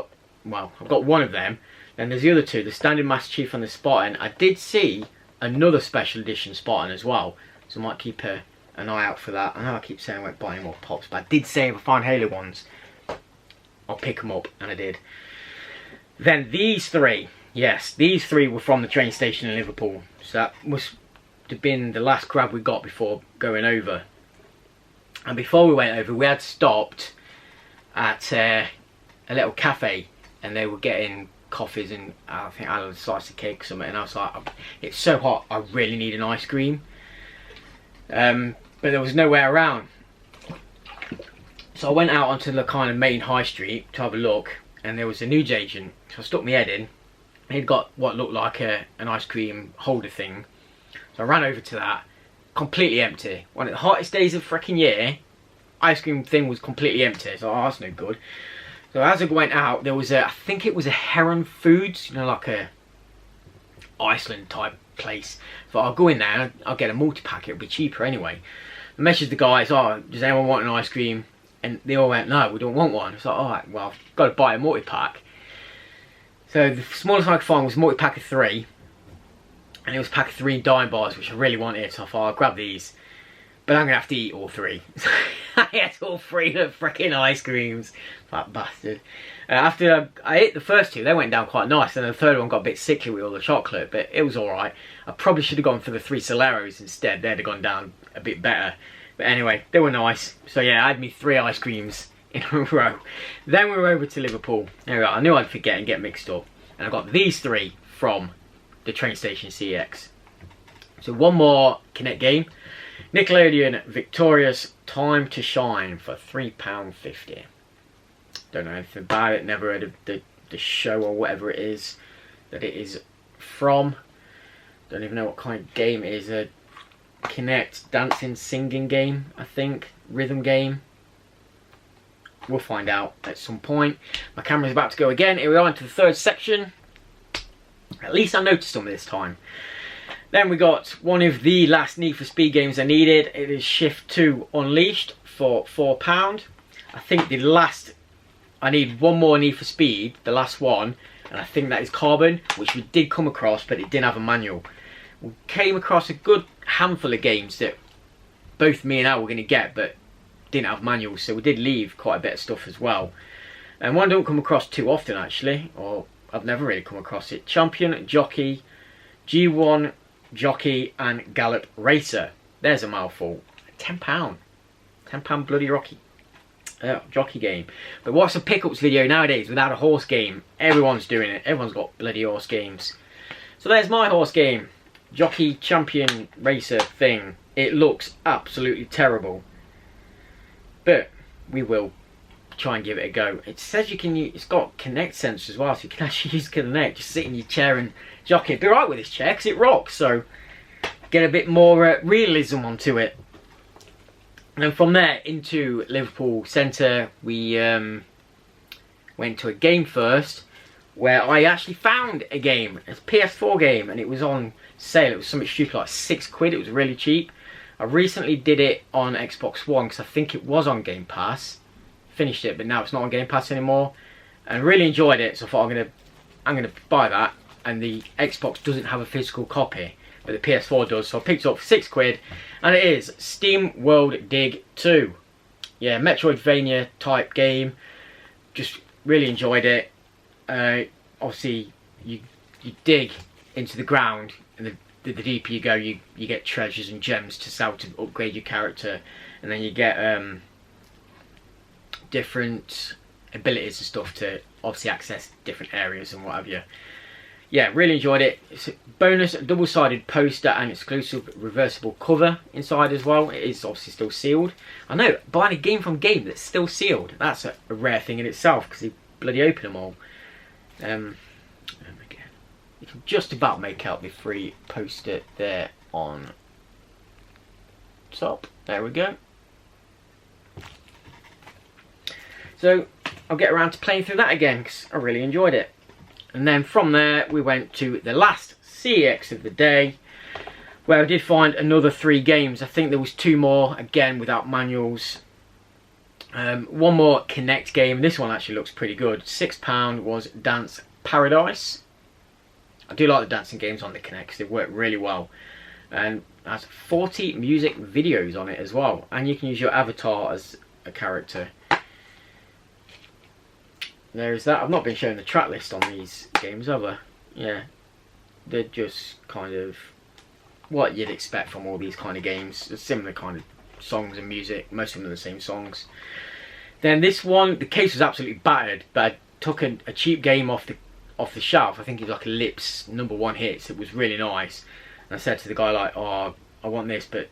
got one of them. Then there's the other 2, the standard Master Chief and the Spartan. I did see another special edition Spartan as well, so I might keep an eye out for that. I know I keep saying I won't buy any more pops, but I did say if I find Halo ones, I'll pick them up, and I did. Then these 3, yes, these 3 were from the train station in Liverpool. So that must have been the last grab we got before going over. And before we went over, we had stopped at a little cafe, and they were getting coffees, and I think I had a slice of cake or something, and I was like, it's so hot, I really need an ice cream. But there was nowhere around. So I went out onto the kind of main high street to have a look, and there was a news agent. So I stuck my head in. He'd got what looked like an ice cream holder thing. So I ran over to that. Completely empty. One of the hottest days of the freaking year, ice cream thing was completely empty. So that's no good. So as I went out, there was I think it was a Heron Foods, you know, like a Iceland type place. So I'll go in there, I'll get a multi-pack, it'll be cheaper anyway. I messaged the guys, oh, does anyone want an ice cream? And they all went, no, we don't want one. So alright, well, I've got to buy a multi-pack. So the smallest I could find was a multi-pack of 3. And it was a pack of 3 dime bars, which I really wanted. So I thought, I'll grab these. But I'm going to have to eat all 3. So I ate all 3 of the freaking ice creams. That bastard. After I ate the first 2, they went down quite nice. And the third one got a bit sickly with all the chocolate. But it was alright. I probably should have gone for the 3 Soleros instead. They'd have gone down a bit better. But anyway, they were nice. So yeah, I had me 3 ice creams in a row. Then we were over to Liverpool. There we go. I knew I'd forget and get mixed up. And I got these 3 from the train station CEX. So one more Kinect game. Nickelodeon Victorious Time to Shine for £3.50. Don't know anything about it. Never heard of the show or whatever it is that it is from. Don't even know what kind of game it is. A Kinect dancing singing game, I think. Rhythm game. We'll find out at some point. My camera's about to go again. Here we are into the 3rd section. At least I noticed some this time. Then we got one of the last Need for Speed games I needed. It is Shift 2 Unleashed for £4. I think the last, I need one more Need for Speed, the last one, and I think that is Carbon, which we did come across, but it didn't have a manual. We came across a good handful of games that both me and Al were going to get, but didn't have manuals, so we did leave quite a bit of stuff as well. And one I don't come across too often actually, or I've never really come across it. Champion, Jockey, G1, Jockey and Gallop Racer. There's a mouthful. £10. £10 bloody jockey game. But what's a pickups video nowadays without a horse game? Everyone's doing it. Everyone's got bloody horse games. So there's my horse game. Jockey Champion Racer thing. It looks absolutely terrible. But we will try and give it a go. It says you can use, it's got Kinect sensors as well, so you can actually use Kinect. Just sit in your chair and jockey. It'd be right with this chair because it rocks, so get a bit more realism onto it. And from there into Liverpool Centre, we went to a game first, where I actually found a game, a PS4 game, and it was on sale. It was something stupid like £6. It was really cheap. I recently did it on Xbox One because I think it was on Game Pass. Finished it, but now it's not on Game Pass anymore, and really enjoyed it. So I thought I'm gonna buy that. And the Xbox doesn't have a physical copy, but the PS4 does. So I picked it up for £6, and it is Steam World Dig 2. Yeah, Metroidvania type game. Just really enjoyed it. Obviously, you dig into the ground, and the deeper you go, you get treasures and gems to sell to upgrade your character, and then you get different abilities and stuff to obviously access different areas and what have you. Yeah, really enjoyed it. It's a bonus double-sided poster and exclusive reversible cover inside as well. It is obviously still sealed. I know, buying a game from Game that's still sealed, that's a rare thing in itself, because they bloody open them all. Again, you can just about make out the free poster there on top. There we go. So I'll get around to playing through that again because I really enjoyed it. And then from there we went to the last CEX of the day, where I did find another 3 games. I think there was 2 more, again without manuals. One more Kinect game. This one actually looks pretty good. £6 was Dance Paradise. I do like the dancing games on the Kinect because they work really well. And has 40 music videos on it as well. And you can use your avatar as a character. There's that. I've not been showing the track list on these games, have I? Yeah. They're just kind of what you'd expect from all these kind of games. A similar kind of songs and music. Most of them are the same songs. Then this one, the case was absolutely battered, but I took a cheap game off the shelf. I think it was like a Lips #1 hits. It was really nice. And I said to the guy like, oh, I want this, but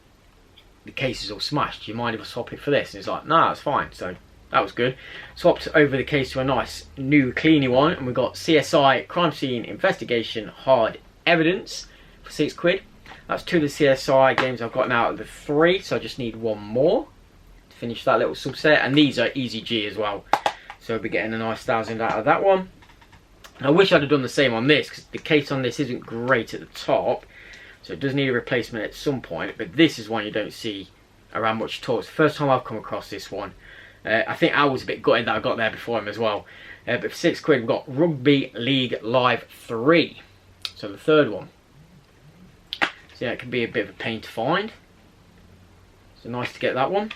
the case is all smashed. Do you mind if I swap it for this? And he's like, nah, it's fine. So that was good. Swapped over the case to a nice new cleany one, and we got CSI Crime Scene Investigation Hard Evidence for £6. That's 2 of the CSI games I've got now out of the 3, so I just need 1 more to finish that little subset. And these are Easy G as well, so we'll be getting a nice 1,000 out of that one. I wish I'd have done the same on this, because the case on this isn't great at the top, so it does need a replacement at some point. But this is one you don't see around much at all. It's the first time I've come across this one. I think I was a bit gutted that I got there before him as well. But for £6 we've got Rugby League Live 3. So the third one. So yeah, it can be a bit of a pain to find. So nice to get that one.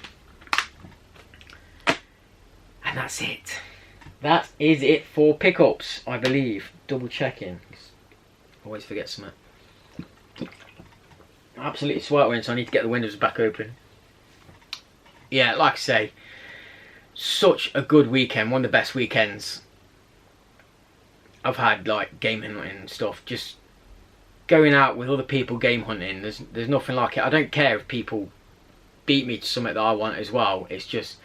And that's it. That is it for pickups, I believe. Double checking. Always forget something. Absolutely sweltering, so I need to get the windows back open. Yeah, like I say, such a good weekend, one of the best weekends I've had, like game hunting and stuff. Just going out with other people game hunting, there's nothing like it. I don't care if people beat me to something that I want as well. It's just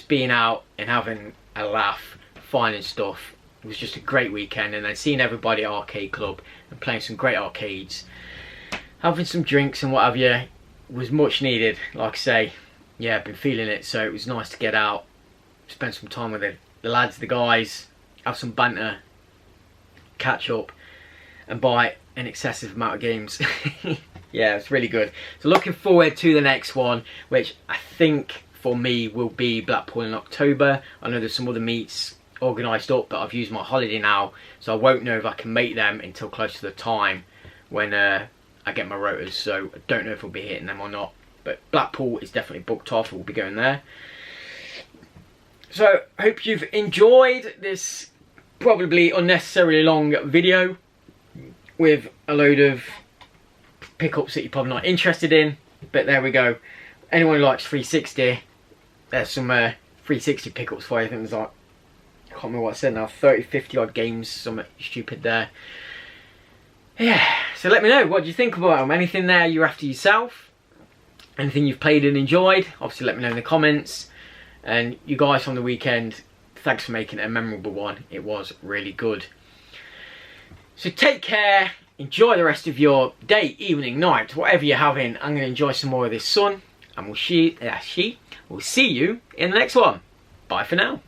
being out and having a laugh, finding stuff. It was just a great weekend, and then seeing everybody at Arcade Club and playing some great arcades, having some drinks and what have you, was much needed. Like I say, yeah, I've been feeling it, so it was nice to get out, spend some time with the lads, the guys, have some banter, catch up, and buy an excessive amount of games. Yeah, it's really good. So looking forward to the next one, which I think for me will be Blackpool in October. I know there's some other meets organised up, but I've used my holiday now, so I won't know if I can make them until close to the time when I get my rotas. So I don't know if we'll be hitting them or not, but Blackpool is definitely booked off. We'll be going there. So I hope you've enjoyed this probably unnecessarily long video with a load of pickups that you're probably not interested in, but there we go. Anyone who likes 360, there's some 360 pickups for you. I think there's like, I can't remember what I said now, 30-50 odd games, something stupid there. Yeah, so let me know, what do you think about them? Anything there you're after yourself? Anything you've played and enjoyed? Obviously let me know in the comments. And you guys from the weekend, thanks for making it a memorable one. It was really good. So take care, enjoy the rest of your day, evening, night, whatever you're having. I'm going to enjoy some more of this sun, and we'll see we'll see you in the next one. Bye for now.